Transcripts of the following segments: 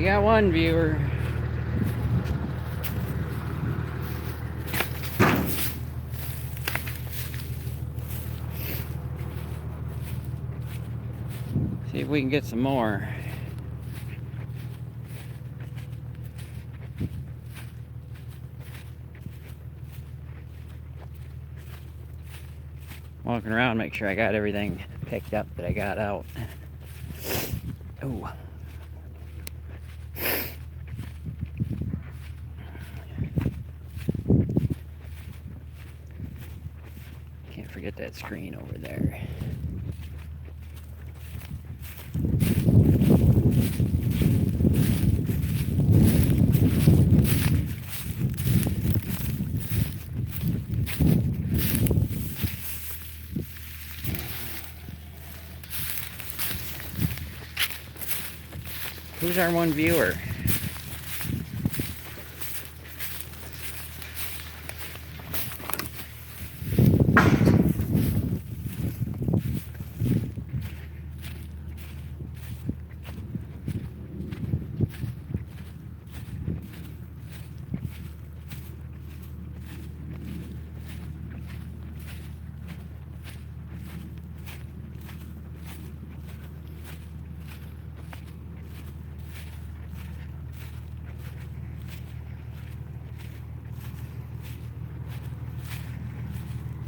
got one viewer. See if we can get some more. Walking around, make sure I got everything picked up that I got out. Oh. Can't forget that screen over there. Who's our one viewer?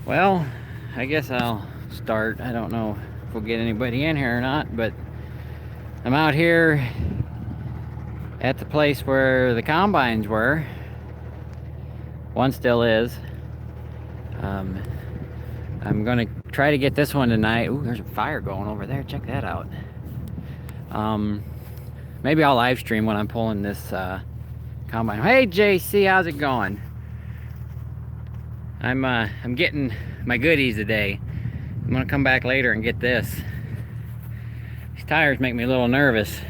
Well, I guess I'll start. I don't know if we'll get anybody in here or not, but I'm out here at the place where the combines were. One still is. I'm gonna try to get this one tonight. Ooh, there's a fire going over there. Check that out. Maybe I'll live stream when I'm pulling this combine. Hey JC, how's it going? I'm getting my goodies today. I'm gonna come back later and get this. These tires make me a little nervous,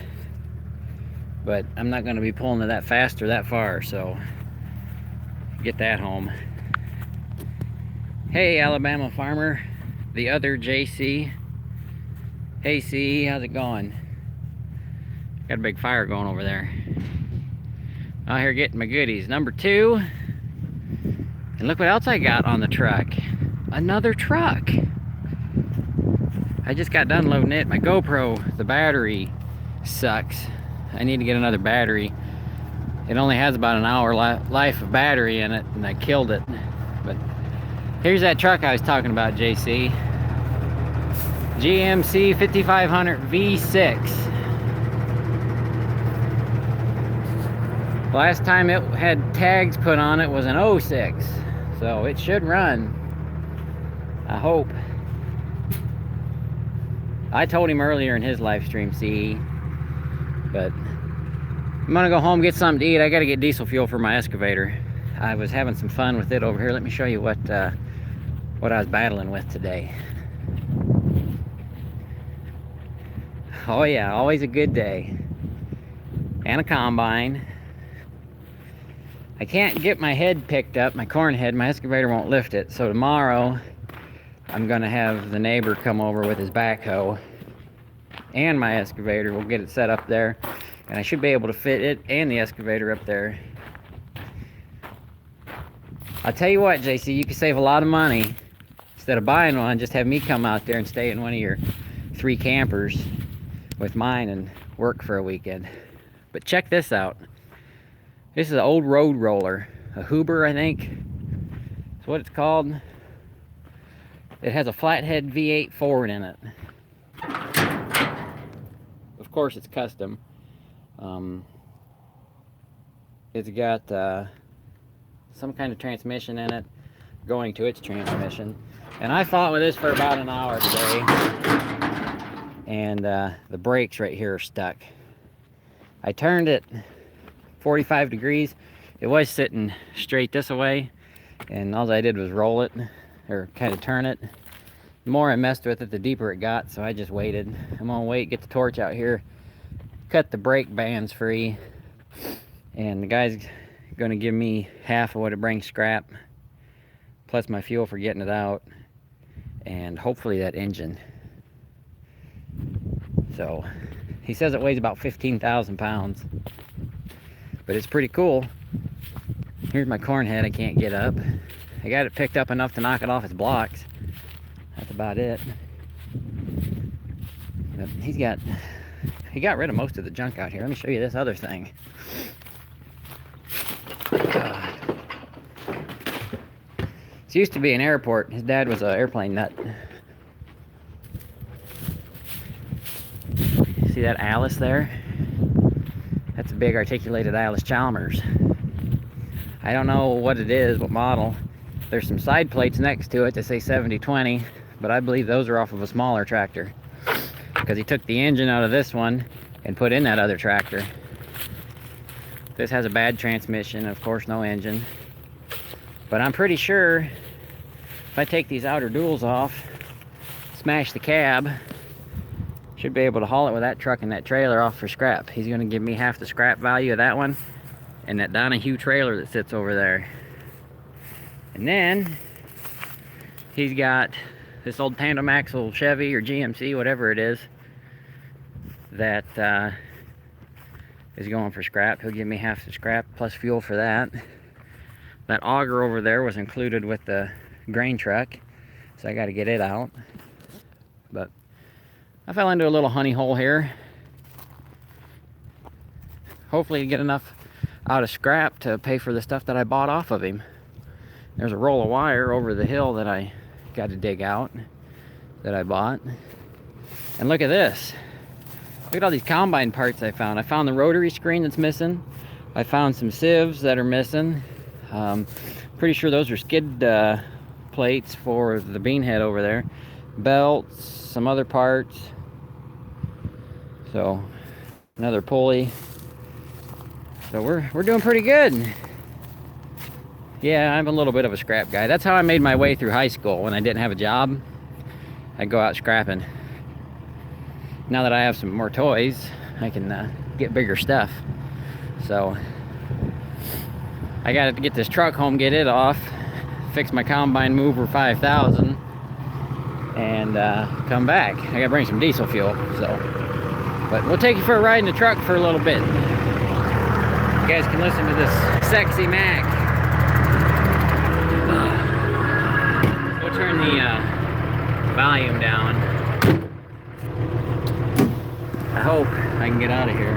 but I'm not gonna be pulling it that fast or that far, so get that home. Hey Alabama farmer, the other JC. Hey C, how's it going? Got a big fire going over there. Out here getting my goodies. Number 2. And look what else I got on the truck. Another truck. I just got done loading it. My GoPro, the battery sucks. I need to get another battery. It only has about an hour life of battery in it, and I killed it. But here's that truck I was talking about, JC. GMC 5500 V6. Last time it had tags put on it was an 06. So it should run. I hope. I told him earlier in his live stream, CE, but I'm gonna go home, get something to eat. I gotta get diesel fuel for my excavator. I was having some fun with it over here. Let me show you what I was battling with today. Oh yeah, always a good day. And a combine. I can't get my head picked up, my corn head. My excavator won't lift it. So tomorrow, I'm gonna have the neighbor come over with his backhoe and my excavator. We'll get it set up there, and I should be able to fit it and the excavator up there. I'll tell you what, JC, you can save a lot of money. Instead of buying one, just have me come out there and stay in one of your 3 campers with mine and work for a weekend. But check this out. This is an old road roller, a Huber, I think. That's what it's called. It has a flathead V8 Ford in it. Of course, it's custom. It's got some kind of transmission in it, going to its transmission. And I fought with this for about an hour today. And the brakes right here are stuck. I turned it 45 degrees. It was sitting straight this way, and all I did was roll it, or kind of turn it. The more I messed with it, the deeper it got, so I just waited. I'm gonna wait, get the torch out here, cut the brake bands free, and the guy's gonna give me half of what it brings scrap, plus my fuel for getting it out, and hopefully that engine. So He says it weighs about 15,000 pounds. But it's pretty cool. Here's my corn head I can't get up. I got it picked up enough to knock it off its blocks. That's about it. But he got rid of most of the junk out here. Let me show you this other thing. This used to be an airport. His dad was an airplane nut. See that Alice there? That's a big articulated Alice Chalmers. I don't know what it is, what model. There's some side plates next to it that say 7020, but I believe those are off of a smaller tractor, because he took the engine out of this one and put in that other tractor. This has a bad transmission, of course no engine. But I'm pretty sure if I take these outer duals off, smash the cab, should be able to haul it with that truck and that trailer off for scrap. He's going to give me half the scrap value of that one and that Donahue trailer that sits over there. And then he's got this old tandem axle Chevy or GMC, whatever it is, that is going for scrap. He'll give me half the scrap plus fuel for that. That auger over there was included with the grain truck, so I got to get it out. But I fell into a little honey hole here. Hopefully get enough out of scrap to pay for the stuff that I bought off of him. There's a roll of wire over the hill that I got to dig out, that I bought. And look at this. Look at all these combine parts I found. I found the rotary screen that's missing. I found some sieves that are missing. Pretty sure those are skid plates for the bean head over there. Belts, some other parts. So, another pulley. So we're doing pretty good. Yeah, I'm a little bit of a scrap guy. That's how I made my way through high school. When I didn't have a job, I'd go out scrapping. Now that I have some more toys, I can get bigger stuff. So I got to get this truck home, get it off, fix my combine mover 5000, and come back. I gotta bring some diesel fuel. But we'll take you for a ride in the truck for a little bit. You guys can listen to this sexy Mac. We'll turn the volume down. I hope I can get out of here.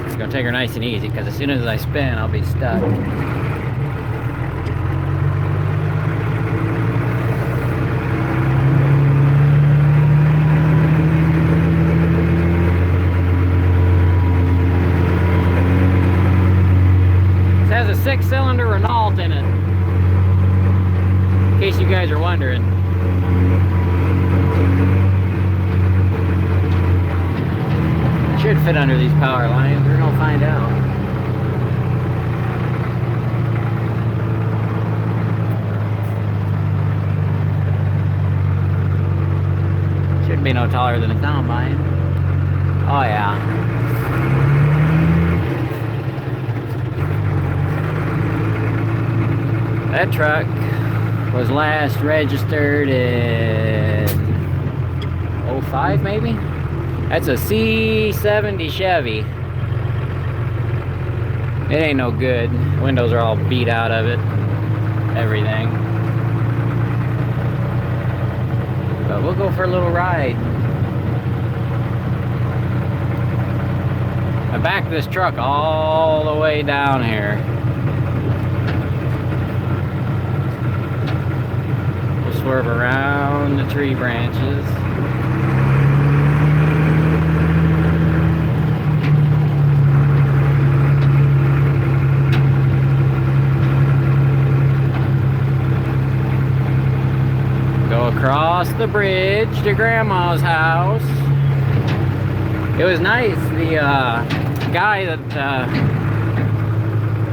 It's gonna take her nice and easy, because as soon as I spin, I'll be stuck. This has a 6-cylinder Renault in it, in case you guys are wondering. Should fit under these power lines. We're gonna find out. Shouldn't be no taller than a combine. Oh yeah. That truck was last registered in 05 maybe? That's a C70 Chevy. It ain't no good. Windows are all beat out of it. Everything. But we'll go for a little ride. I backed this truck all the way down here. We'll swerve around the tree branches. Across the bridge to Grandma's house. It was nice. The guy that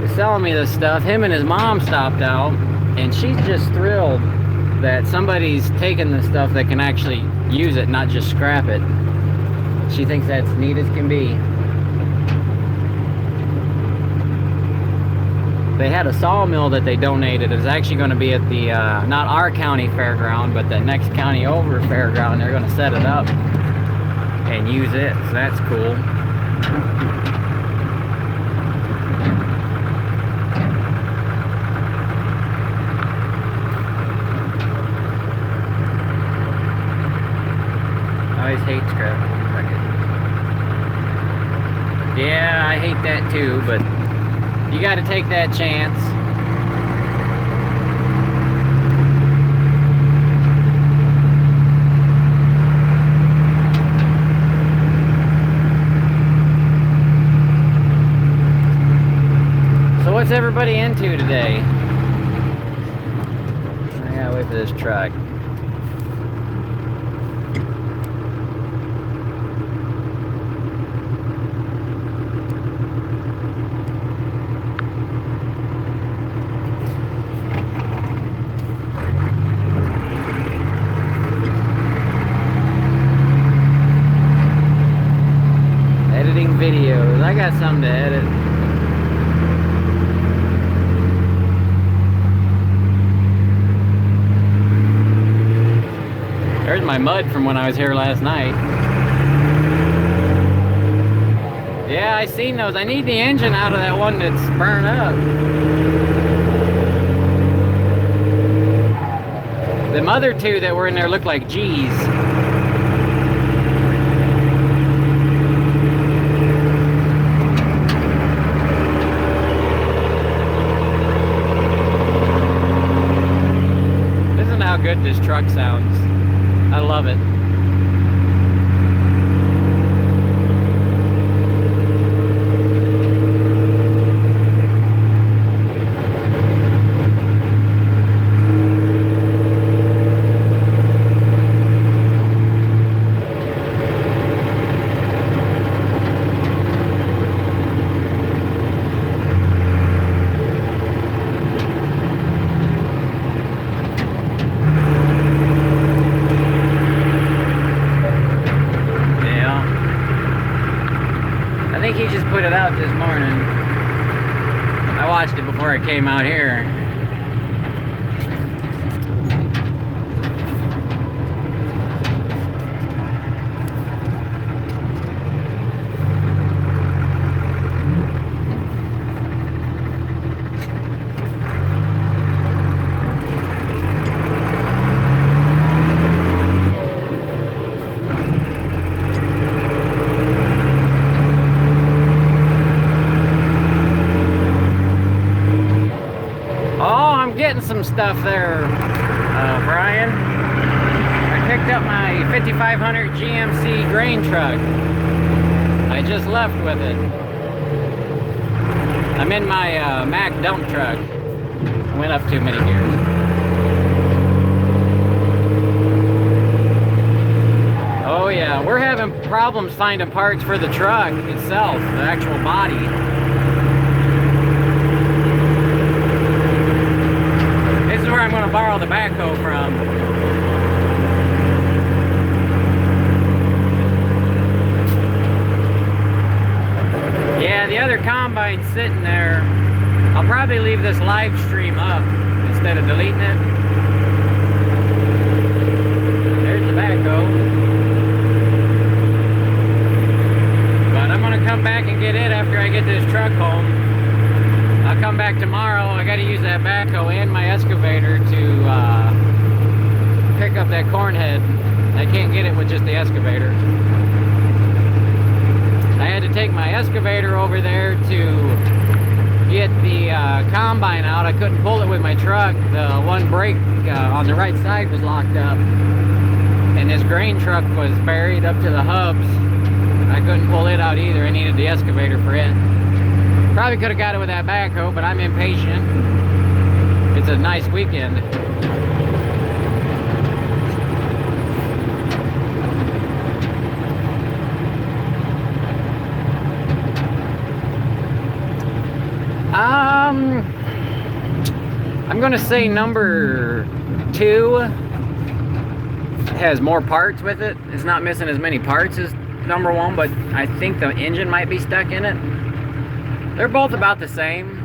was selling me this stuff, him and his mom stopped out, and she's just thrilled that somebody's taken this stuff that can actually use it, not just scrap it. She thinks that's neat as can be. They had a sawmill that they donated. It's actually going to be at the, not our county fairground, but the next county over fairground. They're going to set it up. and use it, so that's cool. I always hate scrap. Yeah, I hate that too, but you got to take that chance. So what's everybody into today? I gotta wait for this truck. Editing videos. I got something to edit. There's my mud from when I was here last night. Yeah, I seen those. I need the engine out of that one that's burned up. Them other two that were in there look like G's. Listen to how good this truck sounds. I love it. I think he just put it out this morning. I watched it before I came out here. Getting some stuff there, Brian. I picked up my 5500 GMC grain truck. I just left with it. I'm in my Mack dump truck. Went up too many gears. Oh yeah, we're having problems finding parts for the truck itself, the actual body. Where I'm going to borrow the backhoe from. Yeah, the other combine's sitting there. I'll probably leave this live stream up instead of deleting it. There's the backhoe. But I'm going to come back and get it after I get this truck home. I'll come back tomorrow. I got to use that backhoe and my excavator to pick up that corn head. I can't get it with just the excavator. I had to take my excavator over there to get the combine out. I couldn't pull it with my truck. The one brake on the right side was locked up. And this grain truck was buried up to the hubs. I couldn't pull it out either. I needed the excavator for it. Probably could have got it with that backhoe, but I'm impatient. It's a nice weekend. I'm gonna say number 2 has more parts with it. It's not missing as many parts as number 1, but I think the engine might be stuck in it. They're both about the same.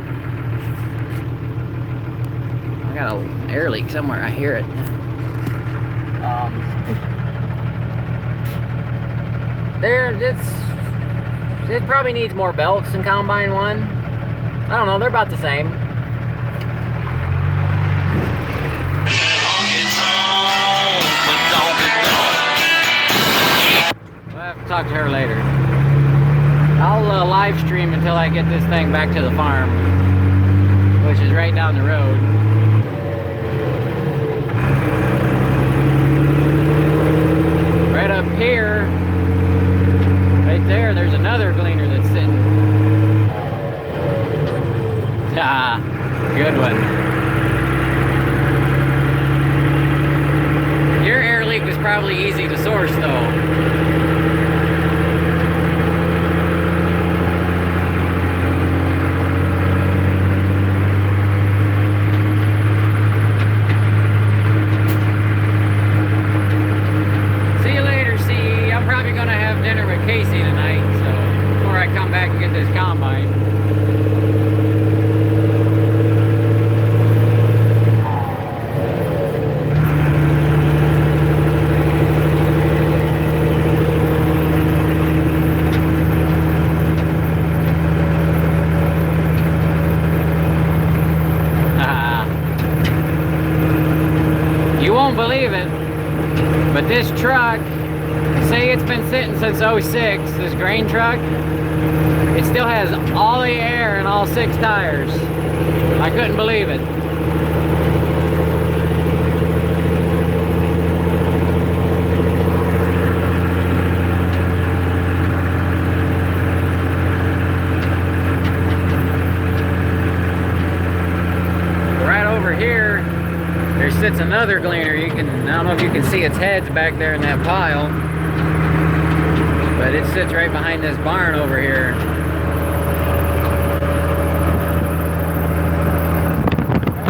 I got an air leak somewhere. I hear it. it probably needs more belts than Combine 1. I don't know, they're about the same. We'll have to talk to her later. I'll live stream until I get this thing back to the farm, which is right down the road. Right up here, right there's another gleaner that's sitting. Ah, good one. Your air leak was probably easy to source though. But this truck, say it's been sitting since '06, this grain truck, it still has all the air in all 6 tires. I couldn't believe it. Right over here, there sits another gleaner. I don't know if you can see its heads back there in that pile, but it sits right behind this barn over here.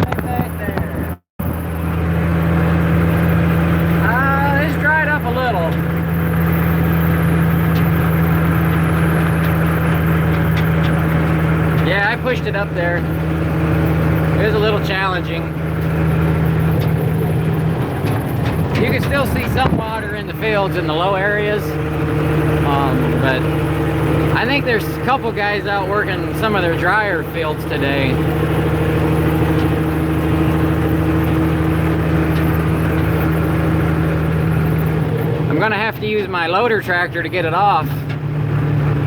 Right back there. It's dried up a little. Yeah, I pushed it up there. It was a little challenging. You can still see some water in the fields in the low areas, but I think there's a couple guys out working some of their drier fields today. I'm gonna have to use my loader tractor to get it off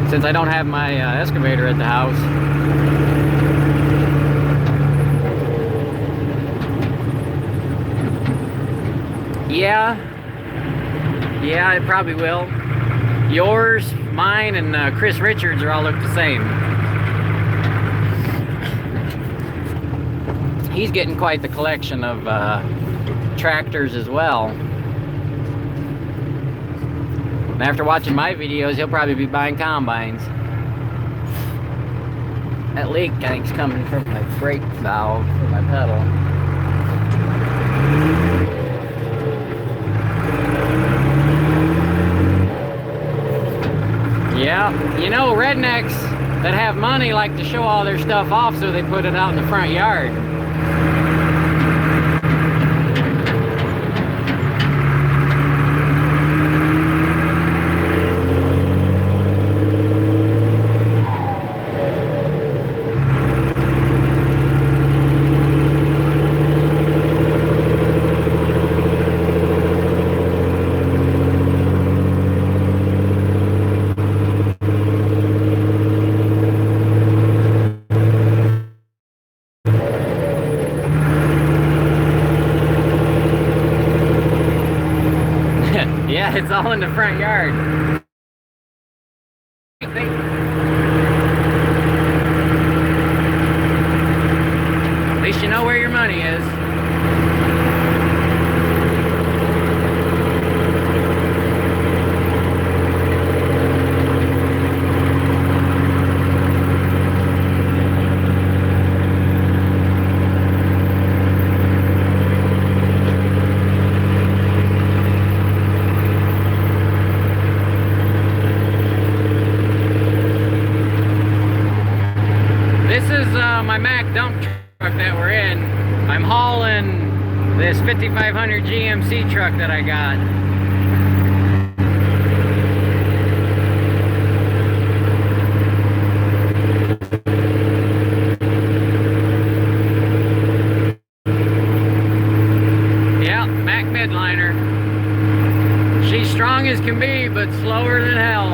since I don't have my excavator at the house. Yeah, it probably will. Yours, mine, and Chris Richards all look the same. He's getting quite the collection of tractors as well. And after watching my videos, he'll probably be buying combines. That leak, I think, is coming from my brake valve for my pedal. Yeah, you know, rednecks that have money like to show all their stuff off, so they put it out in the front yard. Yeah, it's all in the front yard. At least you know where your money is. My Mack dump truck that we're in. I'm hauling this 5500 GMC truck that I got. slower than hell.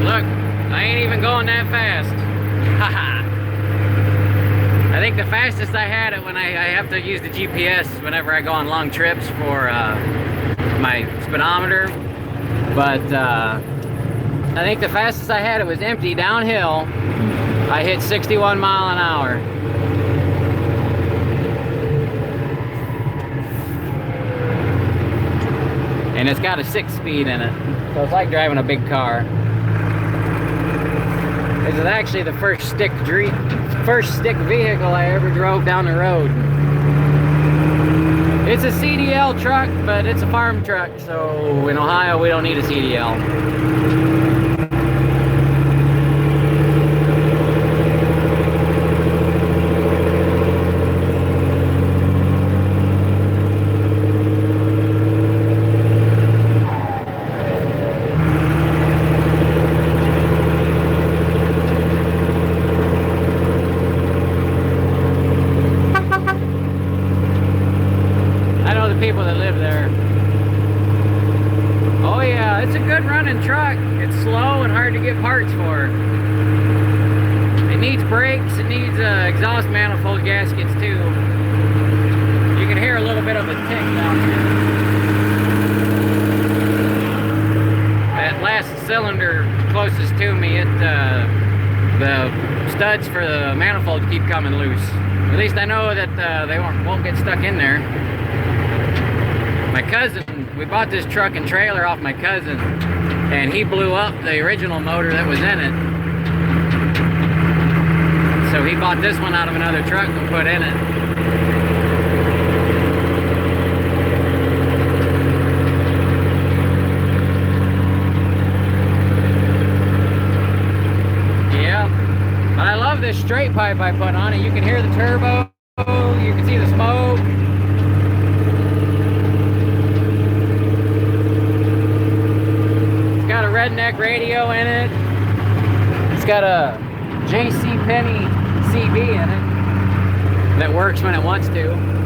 Look, I ain't even going that fast. Haha. I think the fastest I had it when I have to use the GPS whenever I go on long trips for my speedometer. But I think the fastest I had it was empty downhill. I hit 61 mile an hour. And it's got a 6-speed in it. So it's like driving a big car. This is actually the first stick vehicle I ever drove down the road. It's a CDL truck, but it's a farm truck, so in Ohio we don't need a CDL. People that live there. Oh yeah, it's a good running truck. It's slow and hard to get parts for. It needs brakes, it needs exhaust manifold gaskets too. You can hear a little bit of a tick down here. That last cylinder closest to me, the studs for the manifold keep coming loose. At least I know that they won't get stuck in there. My cousin, we bought this truck and trailer off my cousin, and he blew up the original motor that was in it. So he bought this one out of another truck and put in it. Yeah, but I love this straight pipe I put on it. You can hear the turbo, you can see the smoke. Redneck radio in it. It's got a JC Penney CB in it that works when it wants to.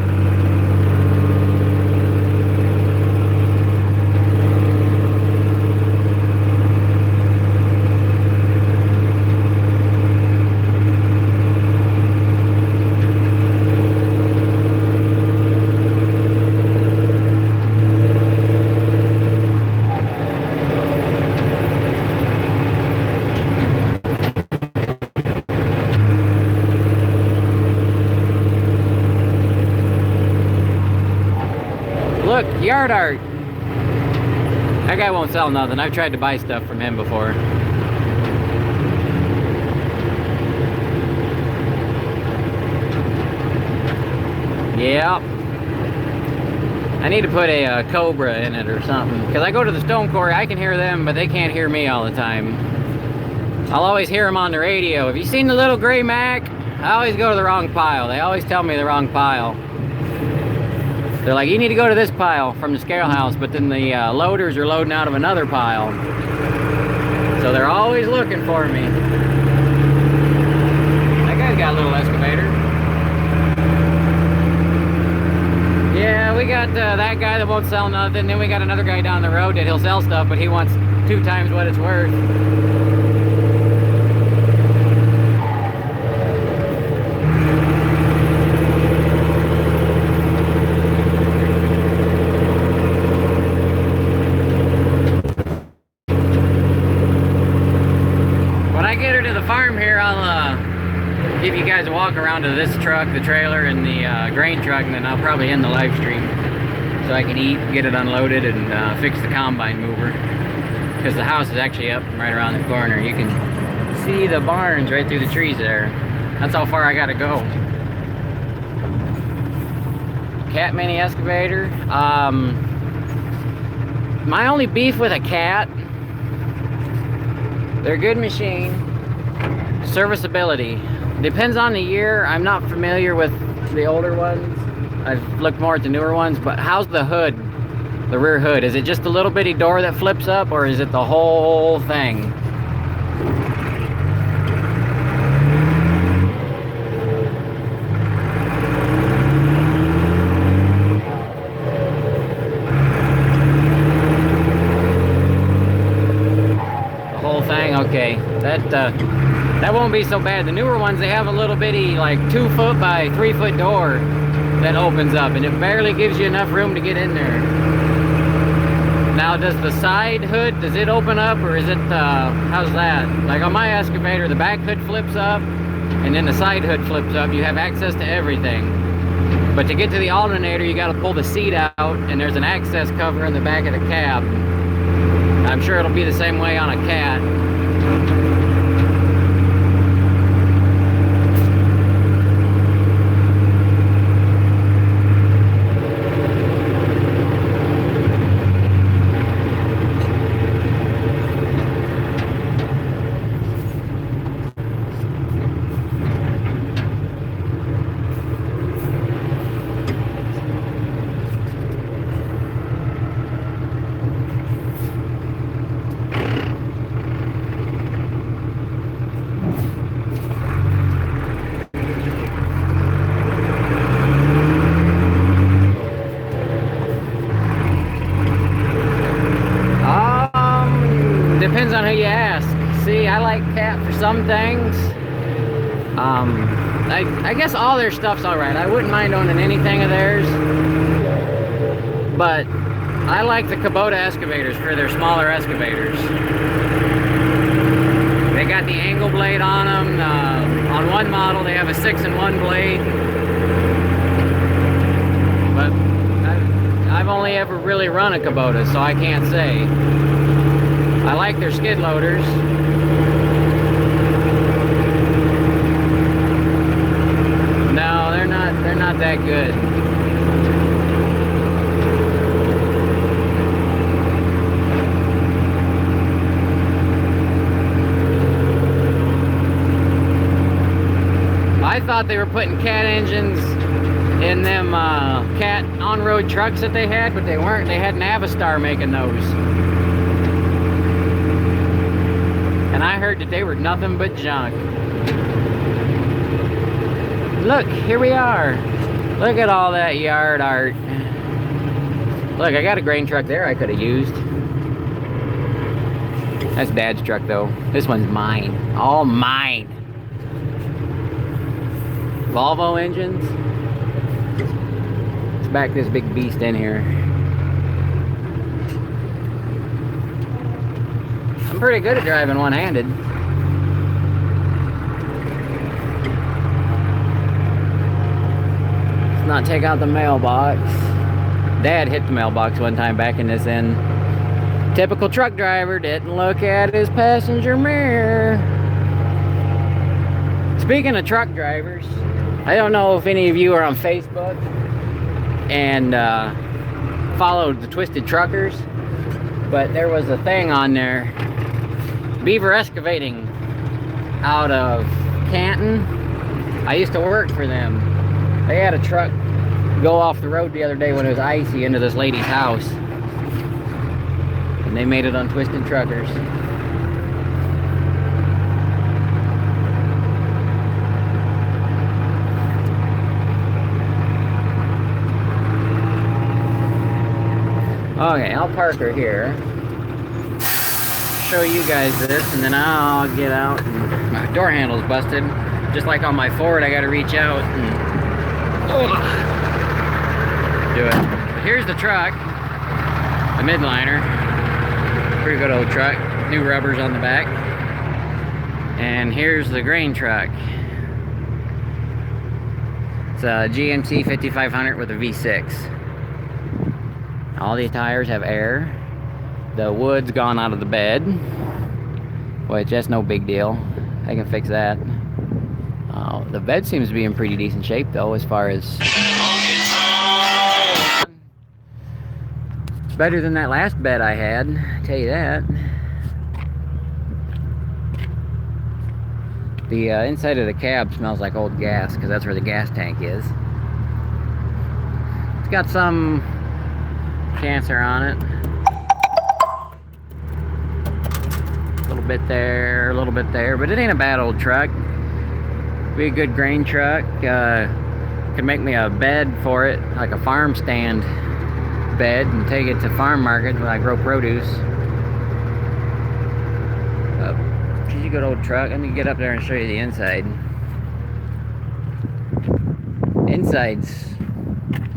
Look, Yard Art. That guy won't sell nothing. I've tried to buy stuff from him before. Yeah. I need to put a Cobra in it or something. Because I go to the stone quarry, I can hear them, but they can't hear me all the time. I'll always hear them on the radio. Have you seen the little gray Mac? I always go to the wrong pile. They always tell me the wrong pile. They're like, you need to go to this pile from the scale house, but then the loaders are loading out of another pile. So they're always looking for me. That guy's got a little excavator. Yeah, we got that guy that won't sell nothing. Then we got another guy down the road that he'll sell stuff, but he wants 2 times what it's worth. Farm here, I'll give you guys a walk around to this truck, the trailer, and the grain truck, and then I'll probably end the live stream so I can eat, get it unloaded, and fix the combine mover, because the house is actually up right around the corner. You can see the barns right through the trees there. That's how far I gotta go. Cat mini excavator. My only beef with a Cat, they're a good machine. Serviceability depends on the year. I'm not familiar with the older ones. I've looked more at the newer ones, but how's the hood, the rear hood? Is it just a little bitty door that flips up, or is it the whole thing? but that won't be so bad. The newer ones, they have a little bitty, like 2 foot by 3 foot door that opens up, and it barely gives you enough room to get in there. Now, does the side hood, does it open up, or is it, how's that? Like on my excavator, the back hood flips up, and then the side hood flips up. You have access to everything. But to get to the alternator, you gotta pull the seat out, and there's an access cover in the back of the cab. I'm sure it'll be the same way on a Cat. Depends on who you ask. See, I like Cat for some things. I guess all their stuff's alright. I wouldn't mind owning anything of theirs. But I like the Kubota excavators for their smaller excavators. They got the angle blade on them. On one model, they have a 6-in-1 blade. But I've only ever really run a Kubota, so I can't say. I like their skid loaders. No, they're not that good. I thought they were putting Cat engines in them Cat on-road trucks that they had, but they weren't. They had Navistar making those. And I heard that they were nothing but junk. Look, here we are. Look at all that yard art. Look, I got a grain truck there I could have used. That's Dad's truck though. This one's mine. All mine. Volvo engines. Let's back this big beast in here. I'm pretty good at driving one-handed. Let's not take out the mailbox. Dad hit the mailbox one time back in this end. Typical truck driver, didn't look at his passenger mirror. Speaking of truck drivers, I don't know if any of you are on Facebook and followed the Twisted Truckers, but there was a thing on there. Beaver Excavating out of Canton. I used to work for them. They had a truck go off the road the other day when it was icy into this lady's house. And they made it on Twisted Truckers. Okay, I'll park her here. Show you guys this, and then I'll get out. And my door handle's busted. Just like on my Ford, I gotta reach out and do it. But here's the truck, the Midliner. Pretty good old truck. New rubbers on the back. And here's the grain truck. It's a GMC 5500 with a V6. All the tires have air. The wood's gone out of the bed, which that's no big deal. I can fix that. The bed seems to be in pretty decent shape though, as far as... It's better than that last bed I had, I'll tell you that. The inside of the cab smells like old gas, because that's where the gas tank is. It's got some cancer on it. A little bit there, a little bit there, but it ain't a bad old truck. Be a good grain truck. Could make me a bed for it, like a farm stand bed, and take it to farm market when I grow produce. He's a good old truck. Let me get up there and show you the inside. Inside's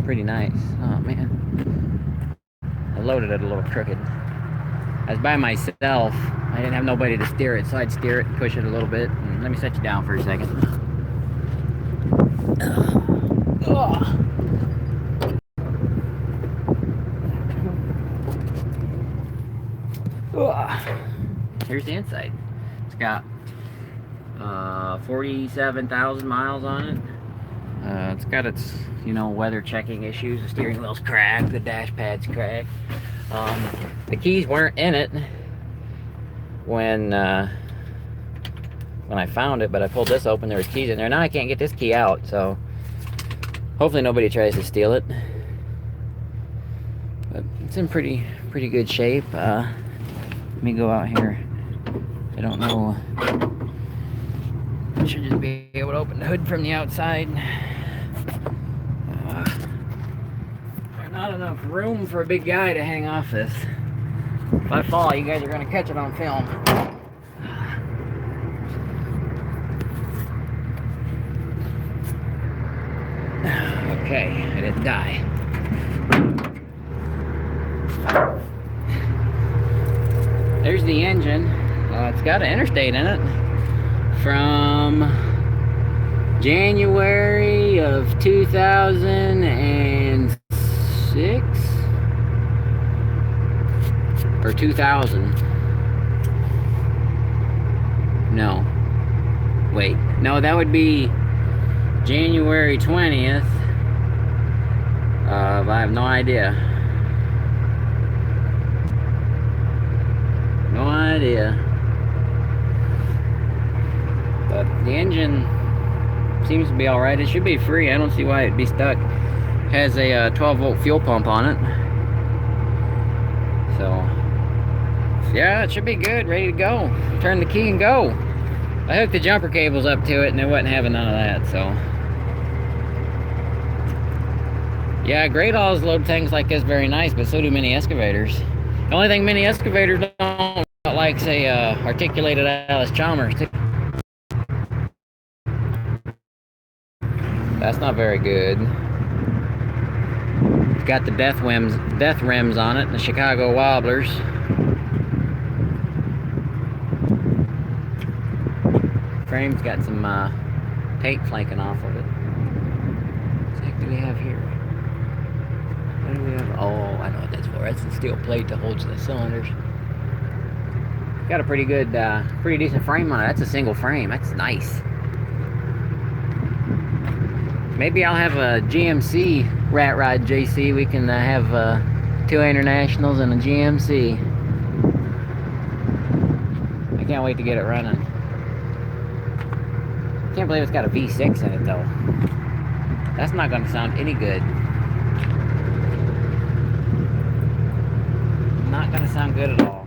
pretty nice. Oh man, I loaded it a little crooked. I was by myself. I didn't have nobody to steer it, so I'd steer it and push it a little bit. And let me set you down for a second. Here's the inside. It's got 47,000 miles on it. It's got its, weather checking issues. The steering wheel's cracked, the dash pad's cracked. The keys weren't in it when I found it, but I pulled this open, there was keys in there. Now I can't get this key out, so hopefully nobody tries to steal it. But it's in pretty good shape. Let me go out here. I don't know. I should just be able to open the hood from the outside. There's not enough room for a big guy to hang off this. If I fall, you guys are going to catch it on film. Okay, I didn't die. There's the engine. It's got an interstate in it from January of 2006 or 2000. No, wait, no, that would be January 20th of, I have no idea. No idea. But the engine seems to be alright. It should be free. I don't see why it'd be stuck. Has a 12-volt fuel pump on it. So, yeah, it should be good. Ready to go. Turn the key and go. I hooked the jumper cables up to it and it wasn't having none of that, so. Yeah, Great Alls load things like this very nice, but so do mini excavators. The only thing mini excavators don't like, say, articulated Allis-Chalmers. That's not very good. It's got the death rims on it, the Chicago Wobblers. Frame's got some tape flanking off of it. What the heck do we have here? What do we have? Oh, I know what that's for. That's the steel plate that holds the cylinders. Got a pretty good, pretty decent frame on it. That's a single frame. That's nice. Maybe I'll have a GMC Rat Rod JC. We can have 2 Internationals and a GMC. I can't wait to get it running. Can't believe it's got a V6 in it though. That's not going to sound any good. Not going to sound good at all.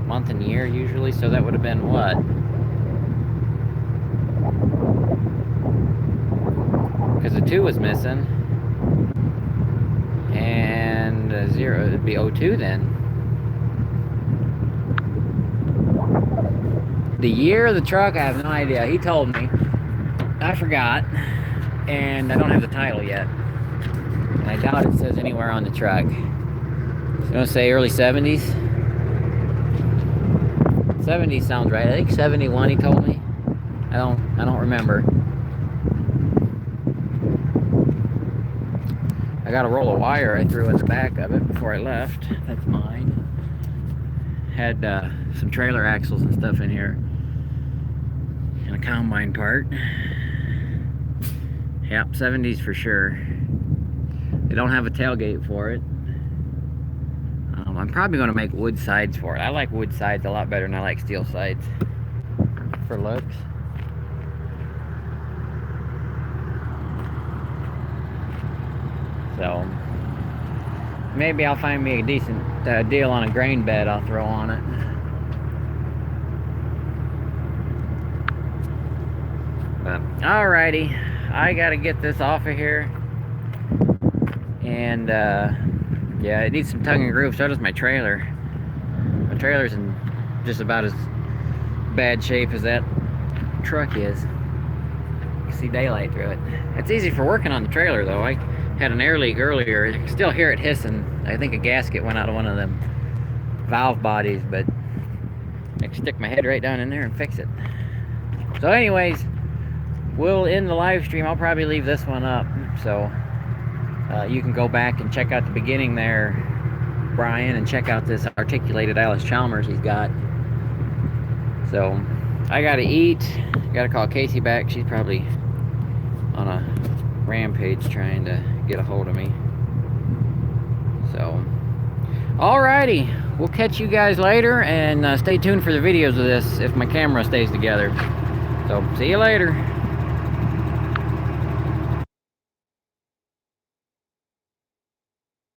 Month and year usually, so that would have been what? Because the 2 was missing. And 0, it'd be 02 then. The year of the truck, I have no idea. He told me. I forgot. And I don't have the title yet. And I doubt it says anywhere on the truck. So I'm going to say early 70s. 70s sounds right. I think 71 he told me. I don't remember. I got a roll of wire I threw in the back of it before I left. That's mine. Had some trailer axles and stuff in here. And a combine part. Yep, 70s for sure. They don't have a tailgate for it. I'm probably going to make wood sides for it. I like wood sides a lot better than I like steel sides for looks. So maybe I'll find me a decent deal on a grain bed I'll throw on it. But alrighty, I gotta get this off of here. And yeah, it needs some tongue and groove. So does my trailer. My trailer's in just about as bad shape as that truck is. You can see daylight through it. It's easy for working on the trailer though. I had an air leak earlier. You can still hear it hissing. I think a gasket went out of one of them valve bodies, but I can stick my head right down in there and fix it. So anyways, we'll end the live stream. I'll probably leave this one up, so you can go back and check out the beginning there, Brian, and check out this articulated Allis-Chalmers he's got. So I gotta eat. Gotta call Casey back. She's probably on a rampage trying to get a hold of me. So alrighty, we'll catch you guys later, and stay tuned for the videos of this if my camera stays together. So see you later.